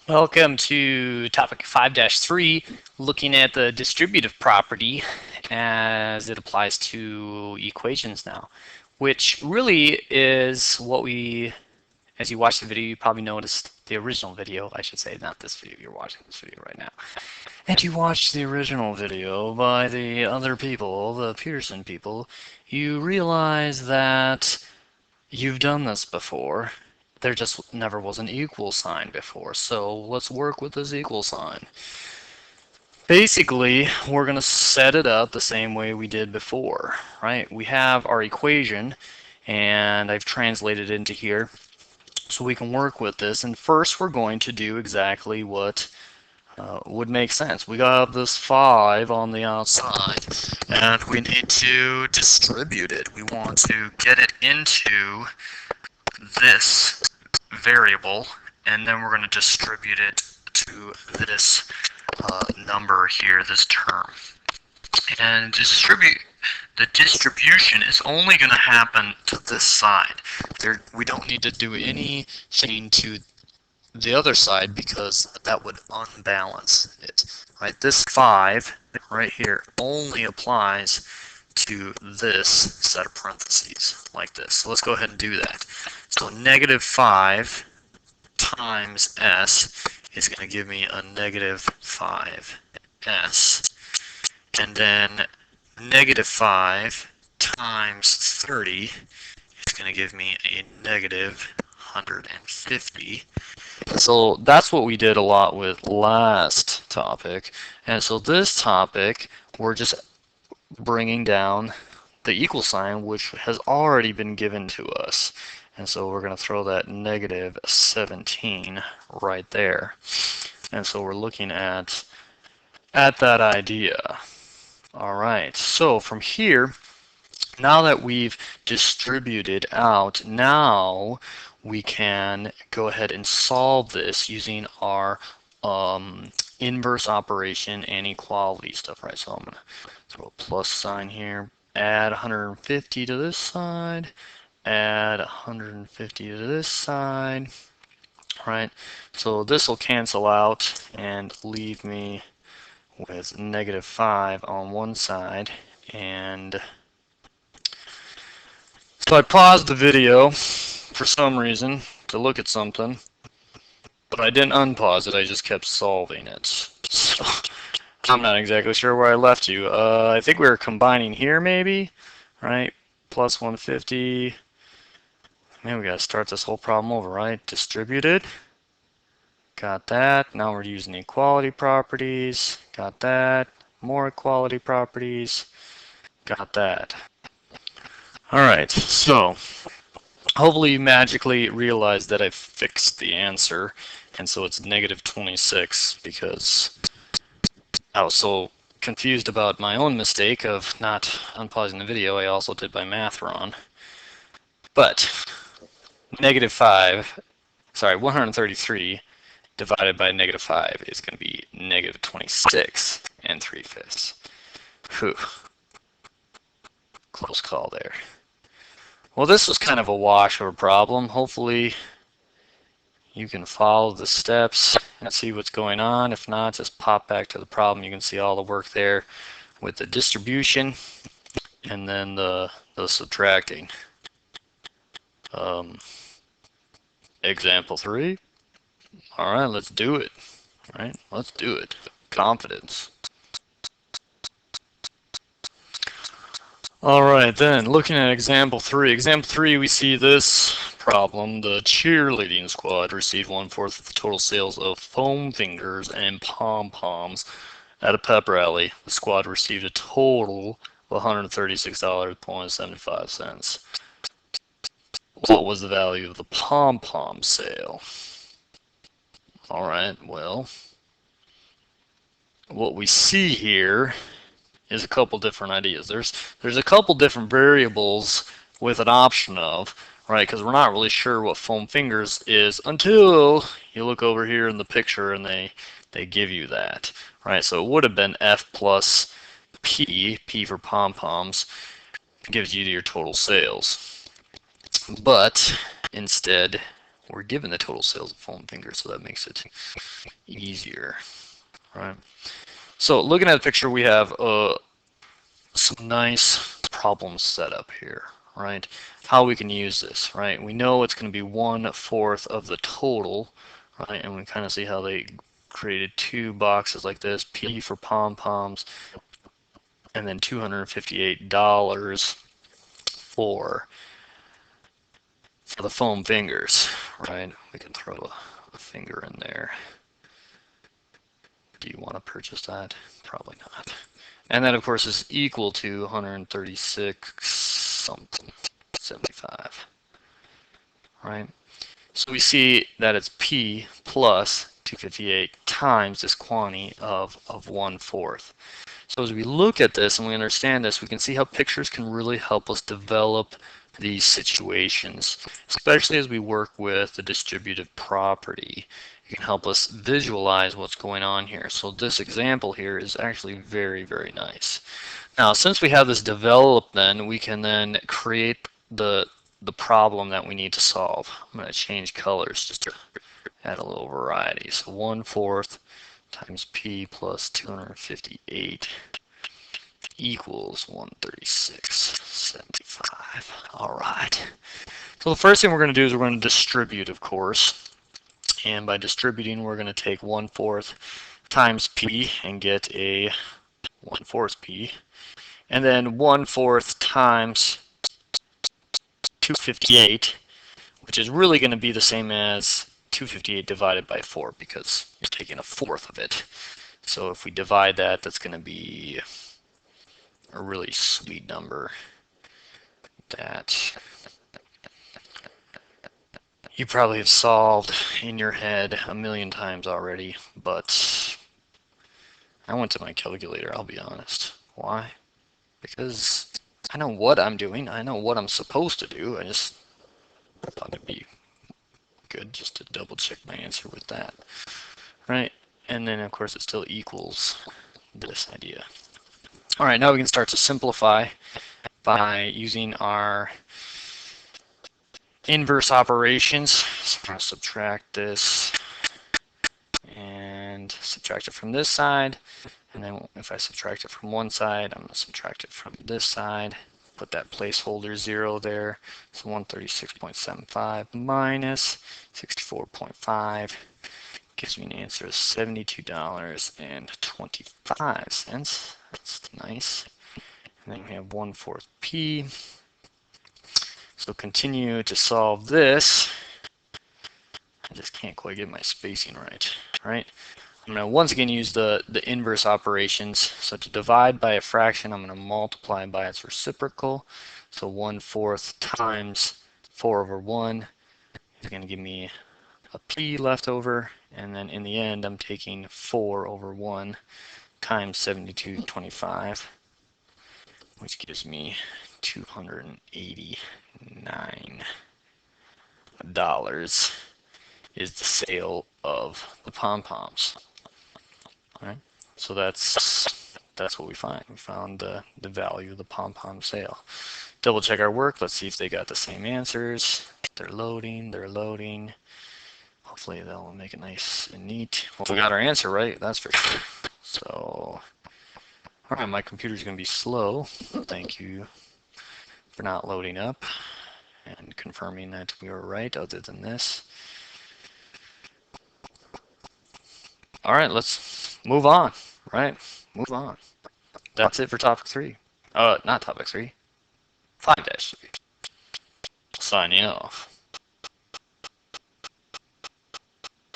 Welcome to topic 5-3, looking at the distributive property as it applies to equations now, which really is what as you watch the video, you probably noticed the original video, I should say, not this video, you're watching this video right now. And you watched the original video by the other people, the Pearson people, you realize that you've done this before. There just never was an equal sign before, so let's work with this equal sign. Basically, we're going to set it up the same way we did before, right? We have our equation, and I've translated it into here so we can work with this. And first, we're going to do exactly what would make sense. We got this 5 on the outside, and we need to distribute it. We want to get it into this variable, and then we're going to distribute it to this number here, this term. And the distribution is only going to happen to this side. We don't need to do anything to the other side because that would unbalance it. Right? This 5 right here only applies to this set of parentheses like this. So let's go ahead and do that. So negative 5 times s is going to give me a negative 5s. And then negative 5 times 30 is going to give me a negative 150. So that's what we did a lot with last topic. And so this topic, we're just bringing down the equal sign, which has already been given to us. And so we're going to throw that negative 17 right there. And so we're looking at that idea. All right, so from here, now that we've distributed out, now we can go ahead and solve this using our inverse operation and equality stuff, right? So I'm going to throw a plus sign here, add 150 to this side, add 150 to this side, right? So this will cancel out and leave me with negative 5 on one side. And so I paused the video for some reason to look at something, but I didn't unpause it, I just kept solving it. So I'm not exactly sure where I left you. I think we were combining here maybe, right? Plus 150. Man, we gotta start this whole problem over, right? Distributed. Got that. Now we're using equality properties. Got that. More equality properties. Got that. Alright, so hopefully you magically realized that I fixed the answer, and so it's negative 26 because I was so confused about my own mistake of not unpausing the video. I also did my math wrong. But negative 133 divided by negative 5 is going to be negative 26 and 3/5. Whew. Close call there. Well, this was kind of a wash of a problem. Hopefully you can follow the steps and see what's going on. If not, just pop back to the problem. You can see all the work there with the distribution and then the subtracting. Example 3. All right, let's do it. All right, let's do it. Confidence. All right, then looking at example 3. Example 3, we see this problem. The cheerleading squad received 1/4 of the total sales of foam fingers and pom-poms at a pep rally. The squad received a total of $136.75. What was the value of the pom-pom sale? All right, well, what we see here is a couple different ideas. There's a couple different variables with an option of, right, because we're not really sure what foam fingers is until you look over here in the picture and they give you that, right? So it would have been F plus P for pom-poms, gives you your total sales. But instead, We're given the total sales of foam fingers, so that makes it easier, right? So looking at the picture, we have some nice problems set up here, right? How we can use this, right? We know it's going to be 1/4 of the total, right? And we kind of see how they created two boxes like this, P for pom-poms, and then $258 for the foam fingers, right? We can throw a finger in there. Do you want to purchase that? Probably not. And that, of course, is equal to 136 something, 75, right? So we see that it's P plus 258 times this quantity of 1/4. So as we look at this and we understand this, we can see how pictures can really help us develop these situations, especially as we work with the distributive property. It can help us visualize what's going on here. So this example here is actually very, very nice. Now, since we have this developed, then we can then create the problem that we need to solve. I'm going to change colors just to add a little variety. So 1/4 times P plus 258 equals 136.75. All right. So the first thing we're going to do is we're going to distribute, of course. And by distributing, we're going to take 1/4 times P and get a 1/4 P. And then 1/4 times 258, which is really going to be the same as 258 divided by 4 because you're taking 1/4 of it. So if we divide that, that's going to be a really sweet number that you probably have solved in your head a million times already, but I went to my calculator, I'll be honest. Why? Because I know what I'm doing, I know what I'm supposed to do, I just thought it'd be good just to double check my answer with that, right? And then of course it still equals this idea. All right, now we can start to simplify by using our inverse operations. So I'm going to subtract this and subtract it from this side. And then if I subtract it from one side, I'm going to subtract it from this side. Put that placeholder 0 there. So 136.75 minus 64.5 gives me an answer of $72.25. That's nice. And then we have 1/4 P. So continue to solve this. I just can't quite get my spacing right. I'm going to once again use the inverse operations. So to divide by a fraction, I'm going to multiply by its reciprocal. So 1/4 times 4/1 is going to give me a P left over. And then in the end, I'm taking 4/1 times 72.25, which gives me $289 is the sale of the pom-poms. All right, so that's what we find. We found the value of the pom-pom sale. Double check our work. Let's see if they got the same answers. They're loading. Hopefully they'll make it nice and neat. Well, we got our answer right, that's for sure. So, all right, my computer's going to be slow. Thank you for not loading up and confirming that we were right other than this. All right, let's move on, right? Move on. That's it for topic 3. Not topic 3. 5-3. Signing off.